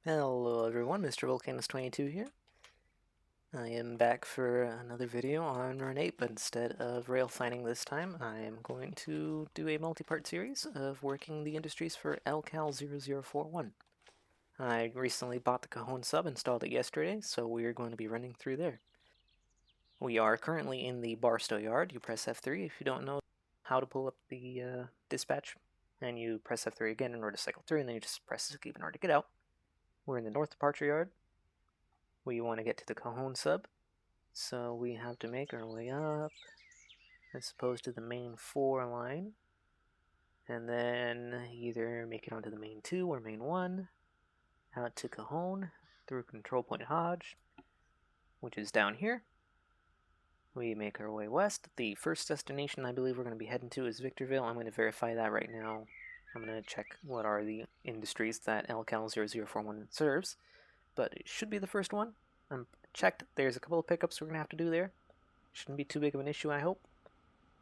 Hello everyone, Mr. Volcanus22 here. I am back for another video on Run 8, but instead of rail fanning this time, I am going to do a multi-part series of working the industries for R-CAL0041. I recently bought the Cajon Sub, installed it yesterday, so we are going to be running through there. We are currently in the Barstow yard. You press F3 if you don't know how to pull up the dispatch, and you press F3 again in order to cycle through, and then you just press escape in order to get out. We're in the north departure yard. We want to get to the Cajon Sub, so we have to make our way up as opposed to the main 4 line, and then either make it onto the main 2 or main 1, out to Cajon through Control Point Hodge, which is down here. We make our way west. The first destination I believe we're going to be heading to is Victorville. I'm going to verify that right now. I'm going to check what are the industries that R-CAL0041 serves, but it should be the first one. I'm checked. There's a couple of pickups we're going to have to do there. Shouldn't be too big of an issue, I hope.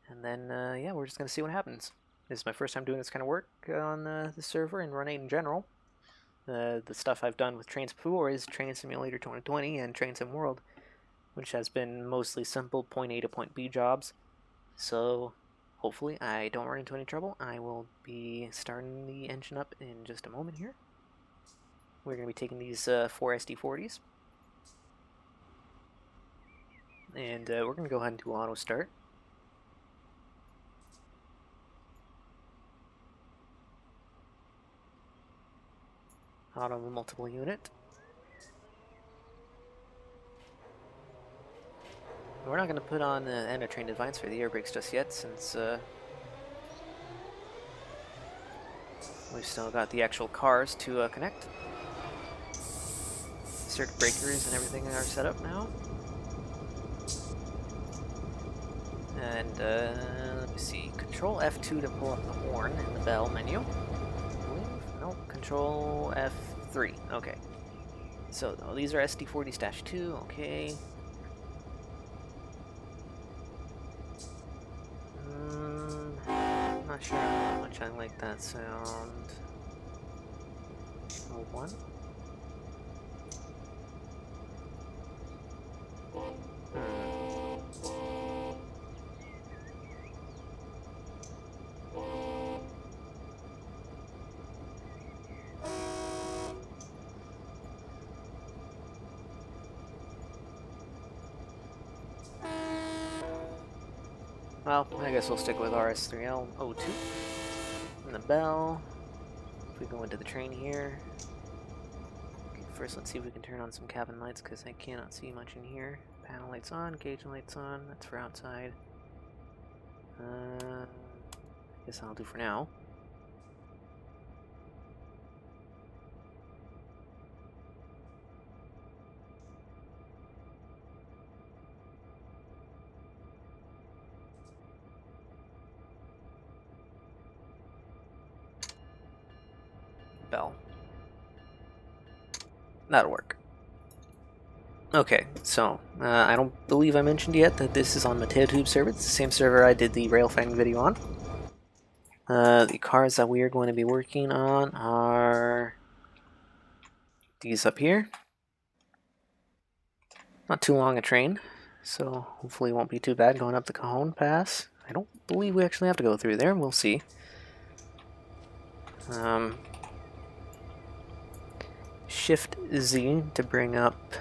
And then, yeah, we're just going to see what happens. This is my first time doing this kind of work on the server and Run 8 in general. The stuff I've done with trains before is Train Simulator 2020 and Train Sim World, which has been mostly simple point A to point B jobs. So hopefully I don't run into any trouble. I will be starting the engine up in just a moment here. We're going to be taking these 4 SD40s. And we're going to go ahead and do auto start. Auto multiple unit. We're not going to put on the train advance for the air brakes just yet, since we've still got the actual cars to connect. Circuit breakers and everything are set up now. And let me see, Control F2 to pull up the horn in the bell menu. I believe. Nope, Control F3. Okay. So these are SD40-2. Okay. Not sure how much I like that sound. Oh, 1. Well, I guess we'll stick with RS3L02. And the bell. If we go into the train here. Okay, first let's see if we can turn on some cabin lights, because I cannot see much in here. Panel lights on, gauge lights on, that's for outside. I guess I'll do for now. Bell. That'll work. Okay, so I don't believe I mentioned yet that this is on Mateo Tube server. It's the same server I did the rail fanning video on. The cars that we are going to be working on are these up here. Not too long a train, so hopefully it won't be too bad going up the Cajon Pass. I don't believe we actually have to go through there. We'll see. Shift Z to bring up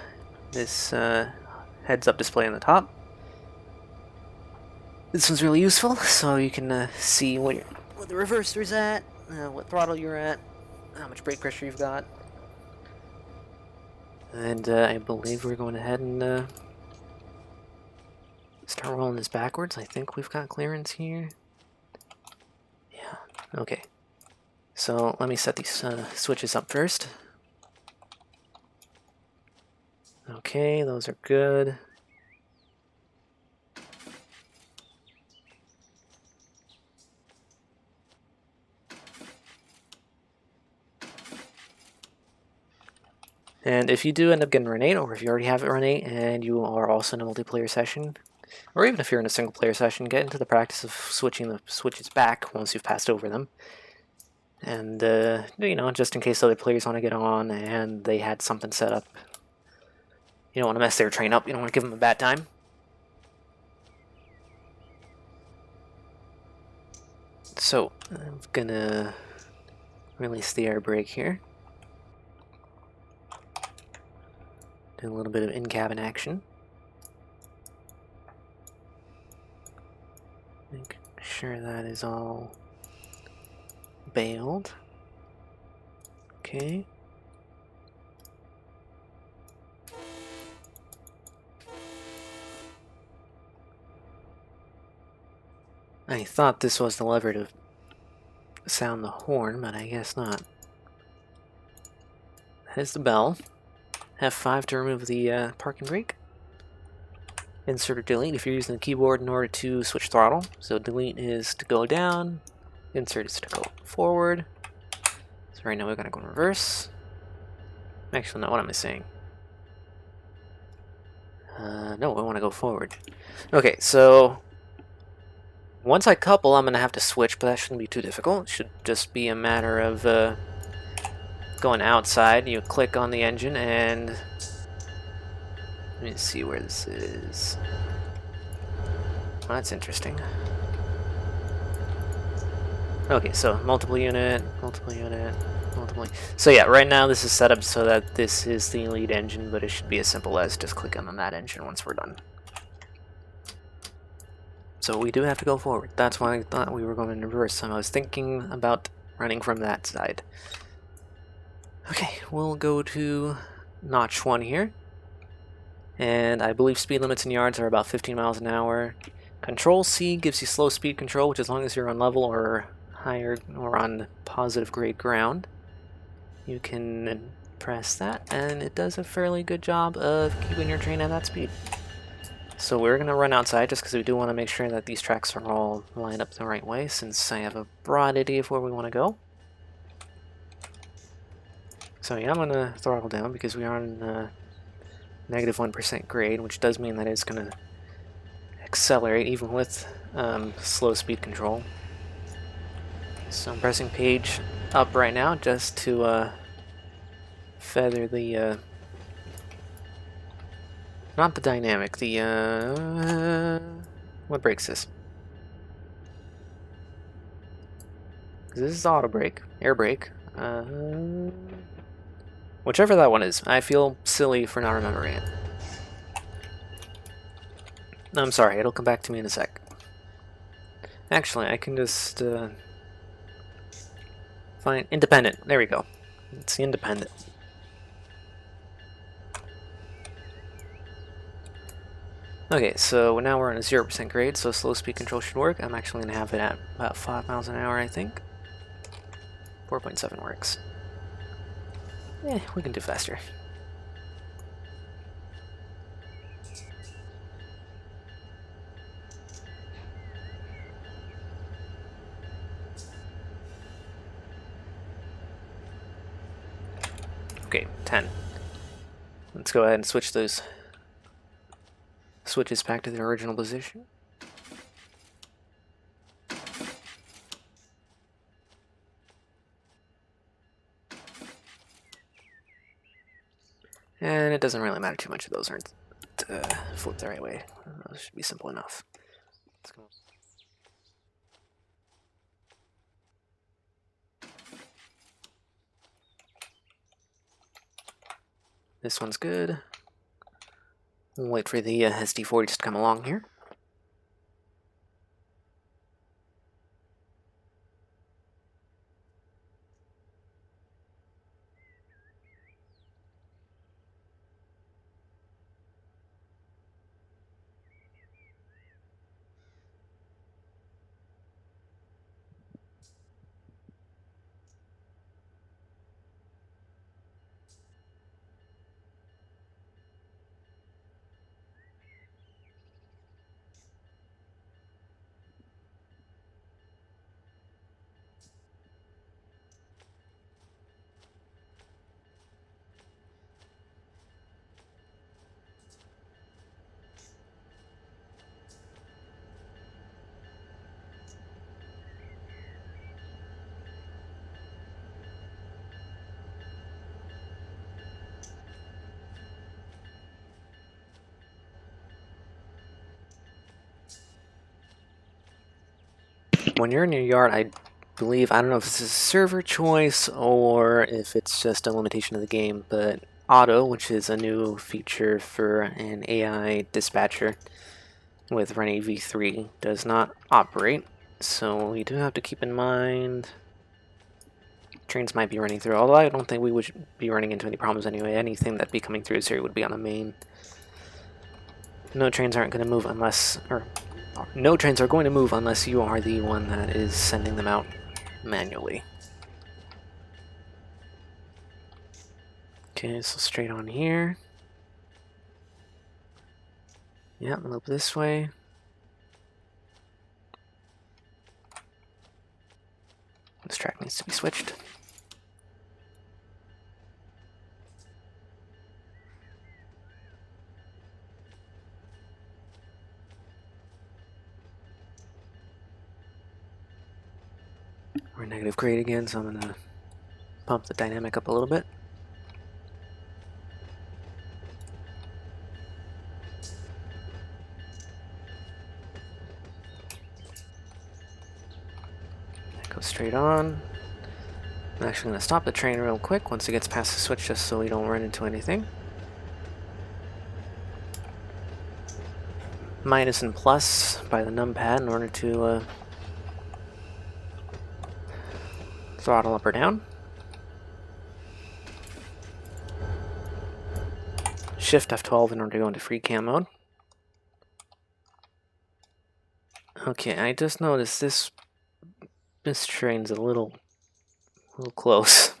this heads-up display on the top. This one's really useful, so you can see what the reverser's at, what throttle you're at, how much brake pressure you've got. And I believe we're going ahead and start rolling this backwards. I think we've got clearance here. Yeah, okay. So let me set these switches up first. Okay, those are good. And if you do end up getting Run 8, or if you already have it Run 8 and you are also in a multiplayer session, or even if you're in a single player session, get into the practice of switching the switches back once you've passed over them. And, you know, just in case other players want to get on and they had something set up. You don't want to mess their train up. You don't want to give them a bad time. So, I'm gonna release the air brake here. Do a little bit of in-cabin action. Make sure that is all bailed. Okay. I thought this was the lever to sound the horn, but I guess not. That is the bell. F5 to remove the parking brake. Insert or delete if you're using the keyboard in order to switch throttle. So delete is to go down, insert is to go forward. So right now we're going to go in reverse. Actually, no, what am I saying? No, I want to go forward. Okay, so once I couple, I'm going to have to switch, but that shouldn't be too difficult. It should just be a matter of going outside. You click on the engine and let me see where this is. Oh, that's interesting. Okay, so multiple unit. So yeah, right now this is set up so that this is the lead engine, but it should be as simple as just clicking on that engine once we're done. So we do have to go forward. That's why I thought we were going in reverse. So I was thinking about running from that side. Okay, we'll go to notch 1 here. And I believe speed limits in yards are about 15 miles an hour. Control C gives you slow speed control, which as long as you're on level or higher or on positive grade ground, you can press that, and it does a fairly good job of keeping your train at that speed. So we're going to run outside just because we do want to make sure that these tracks are all lined up the right way, since I have a broad idea of where we want to go. So yeah, I'm going to throttle down because we are on negative 1% grade, which does mean that it's going to accelerate even with slow speed control. So I'm pressing page up right now just to feather the not the dynamic, the what brakes this? This is auto brake, air brake, whichever that one is. I feel silly for not remembering it. I'm sorry, it'll come back to me in a sec. Actually, I can just find independent. There we go. It's the independent. Okay, so now we're on a 0% grade, so slow speed control should work. I'm actually going to have it at about 5 miles an hour, I think. 4.7 works. We can do faster. Okay, 10. Let's go ahead and switch those switches back to their original position. And it doesn't really matter too much if those aren't flipped the right way. Those should be simple enough. Let's go. This one's good. We'll wait for the SD40s to come along here. when you're in your yard, I believe, I don't know if it's a server choice or if it's just a limitation of the game, but Auto, which is a new feature for an AI dispatcher with running v3, does not operate. So we do have to keep in mind trains might be running through, although I don't think we would be running into any problems anyway. Anything that'd be coming through this area would be on the main. No trains aren't going to move unless, or no trains are going to move unless you are the one that is sending them out manually. Okay, so straight on here. Yeah, loop this way. This track needs to be switched. We're negative grade again, so I'm going to pump the dynamic up a little bit. That goes straight on. I'm actually going to stop the train real quick once it gets past the switch just so we don't run into anything. Minus and plus by the numpad in order to throttle up or down. Shift F12 in order to go into free cam mode. Okay, I just noticed this train's a little close.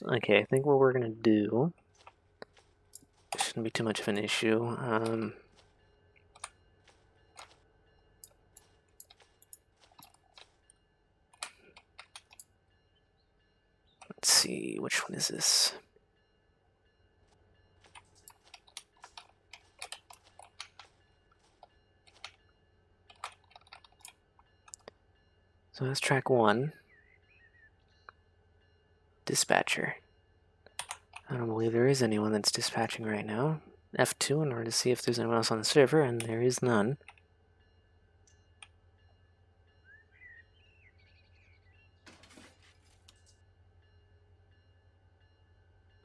Okay, I think what we're gonna do shouldn't be too much of an issue. Let's see, which one is this? So that's track 1. Dispatcher. I don't believe there is anyone that's dispatching right now. F2 in order to see if there's anyone else on the server, and there is none.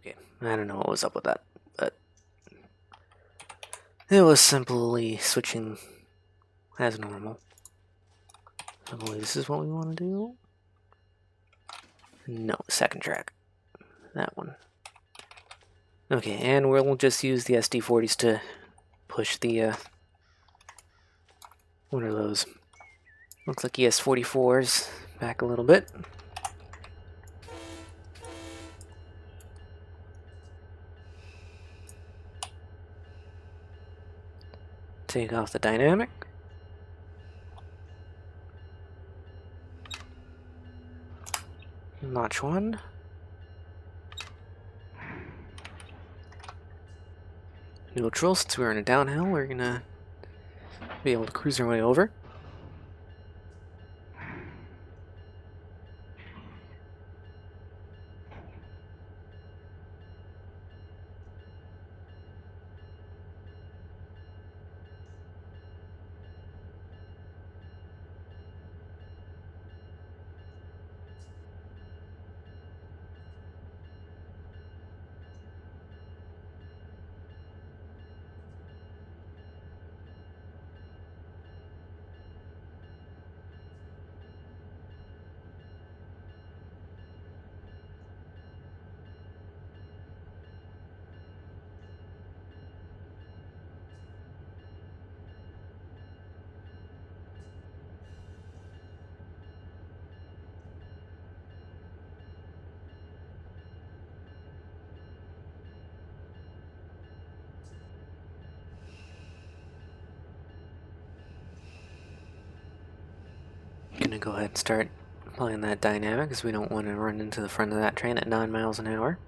Okay, I don't know what was up with that, but it was simply switching as normal. I believe this is what we want to do. No, second track. That one. Okay, and we'll just use the SD40s to push the, what are those? Looks like ES44s back a little bit. Take off the dynamic. Notch 1. Neutral, since we're in a downhill, we're gonna be able to cruise our way over. Gonna go ahead and start applying that dynamic because we don't want to run into the front of that train at 9 miles an hour.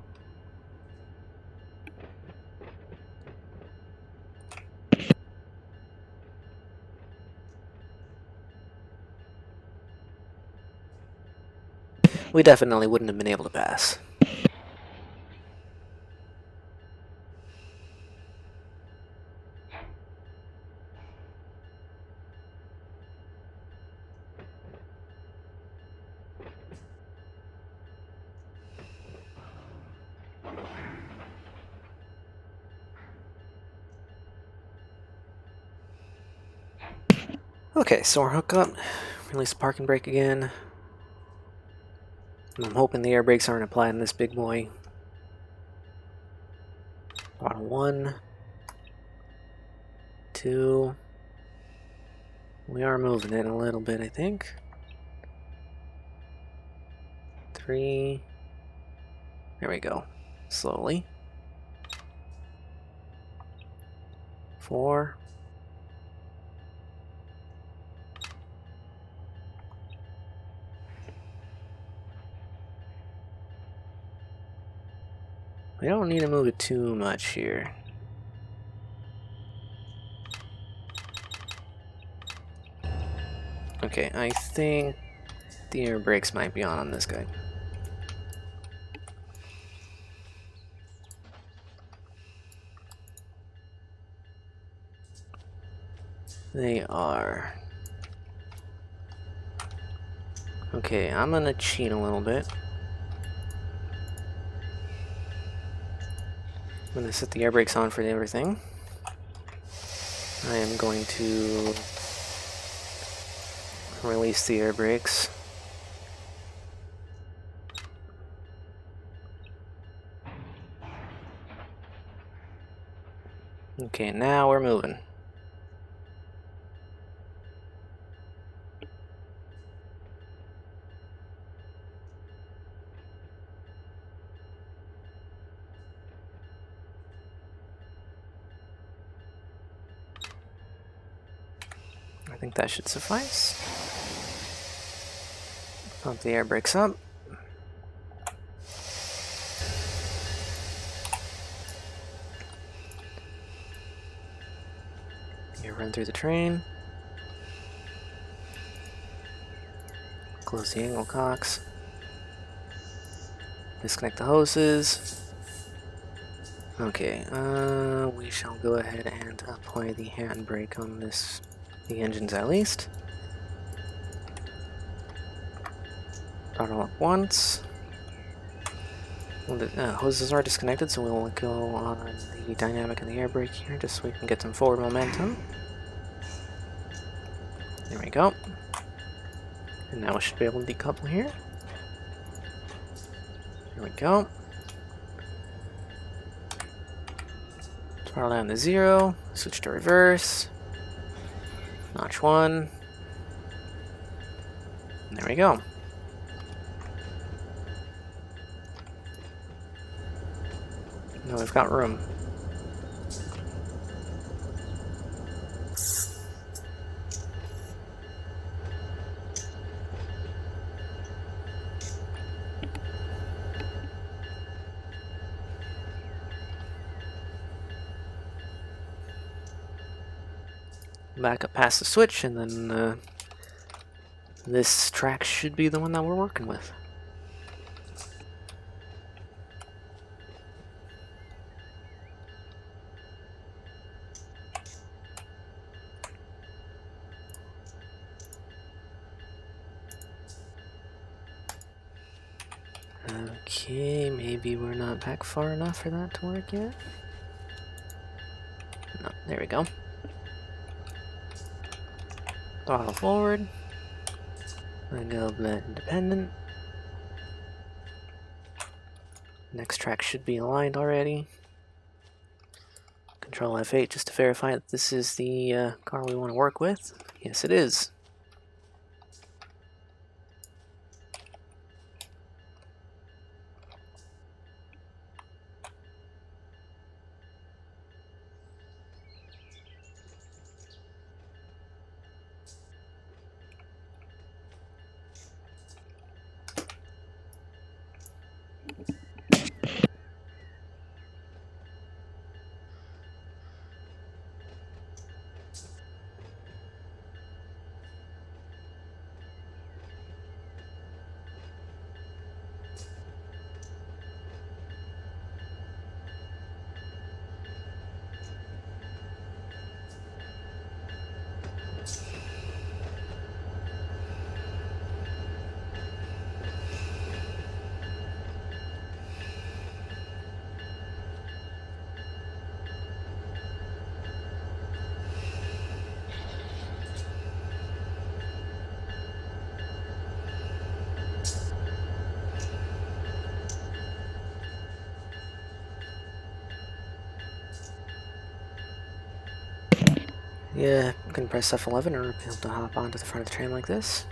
We definitely wouldn't have been able to pass. Okay, so we're hooked up. Release the parking brake again. I'm hoping the air brakes aren't applied in this big boy. Bottom 1, 2. We are moving it a little bit, I think. 3. There we go. Slowly. 4. We don't need to move it too much here. Okay, I think the air brakes might be on this guy. They are. Okay, I'm gonna cheat a little bit. I'm gonna set the air brakes on for everything. I am going to release the air brakes. Okay, now we're moving. I think that should suffice. Pump the air brakes up. You run through the train. Close the angle cocks. Disconnect the hoses. Okay, we shall go ahead and apply the handbrake on the engines at least. Throttle up once. Well, the hoses are disconnected, so we'll go on the dynamic and the air brake here just so we can get some forward momentum. There we go. And now we should be able to decouple here. There we go. Throttle down to 0. Switch to reverse. Notch 1. There we go. Now we've got room. Back up past the switch, and then this track should be the one that we're working with. Okay, maybe we're not back far enough for that to work yet. No, there we go. Throttle forward. Let go of the independent. Next track should be aligned already. Control F8 just to verify that this is the car we want to work with. Yes, it is. You can press F11 in order to be able to hop onto the front of the train like this.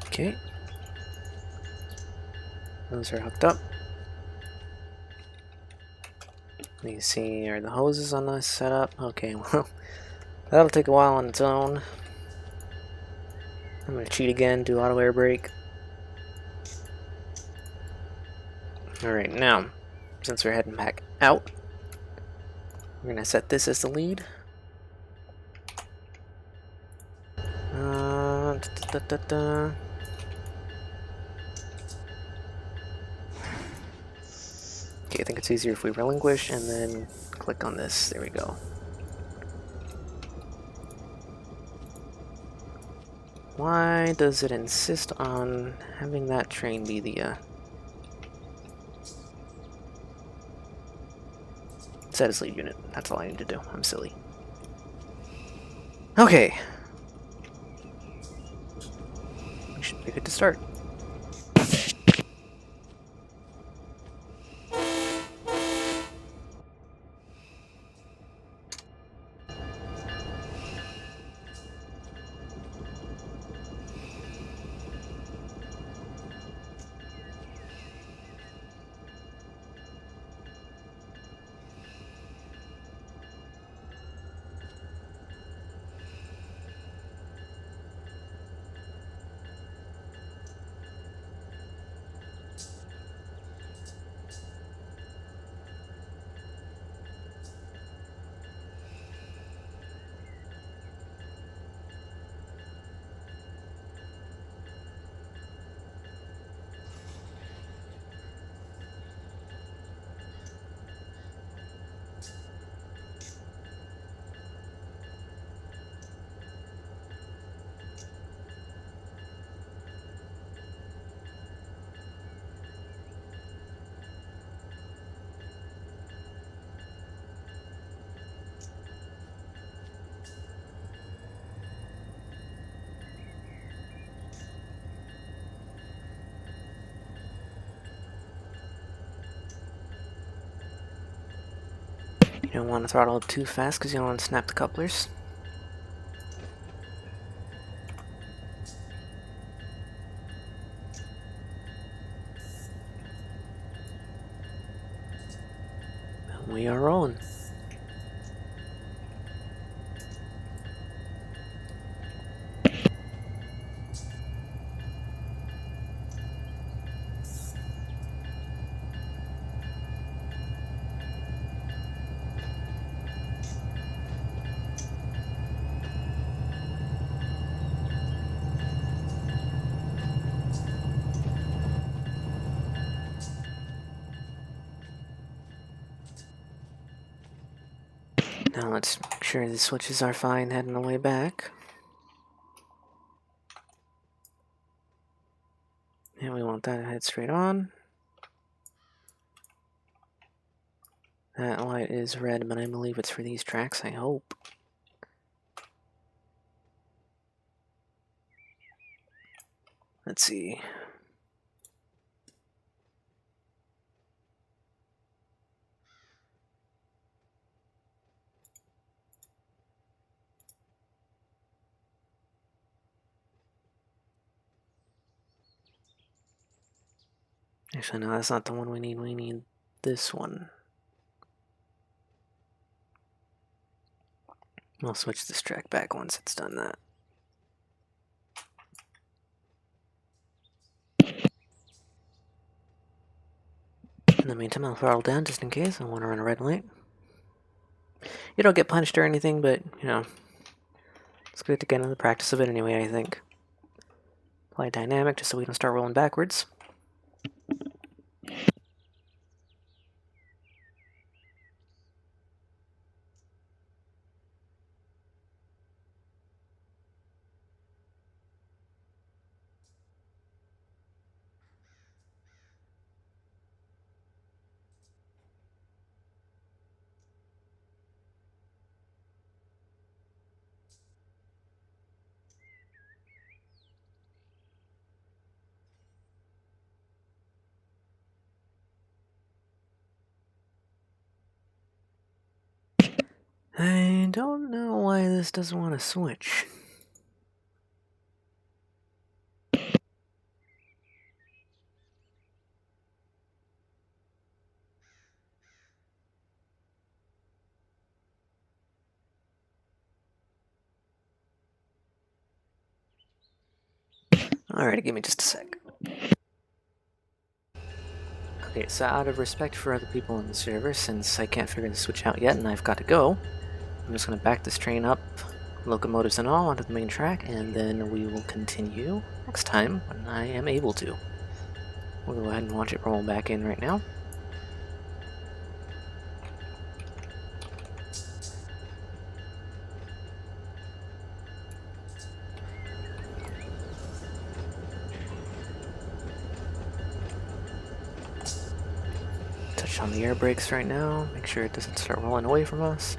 Okay. Those are hooked up. Let me see, are the hoses on this set up? Okay, well, that'll take a while on its own. I'm going to cheat again, do auto air brake. Alright, now, since we're heading back out, we're going to set this as the lead. Da, da, da, da. Okay, I think it's easier if we relinquish and then click on this. There we go. Why does it insist on having that train be the set as lead unit? That's all I need to do. I'm silly. Okay. We should be good to start. You don't want to throttle up too fast because you don't want to snap the couplers. And we are rolling. Now let's make sure the switches are fine heading the way back. And we want that to head straight on. That light is red, but I believe it's for these tracks, I hope. Let's see. Actually, no, that's not the one we need. We need this one. I'll switch this track back once it's done that. In the meantime, I'll throttle down just in case I want to run a red light. You don't get punished or anything, but, you know, it's good to get into the practice of it anyway, I think. Apply dynamic just so we don't start rolling backwards. I don't know why this doesn't want to switch. Alright, give me just a sec. Okay, so out of respect for other people in the server, since I can't figure the switch out yet and I've got to go, I'm just going to back this train up, locomotives and all, onto the main track, and then we will continue next time when I am able to. We'll go ahead and watch it roll back in right now. Touch on the air brakes right now, make sure it doesn't start rolling away from us.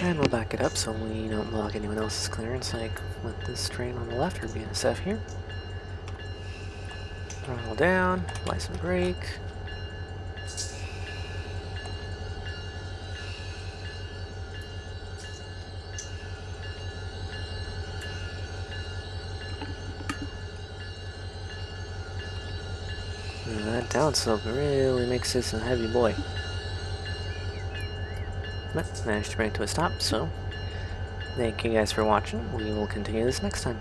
And we'll back it up so we don't block anyone else's clearance, like with this train on the left or BNSF here. Throttle down, apply some brake. That downslope really makes this a heavy boy. But managed to bring it to a stop, so thank you guys for watching. We will continue this next time.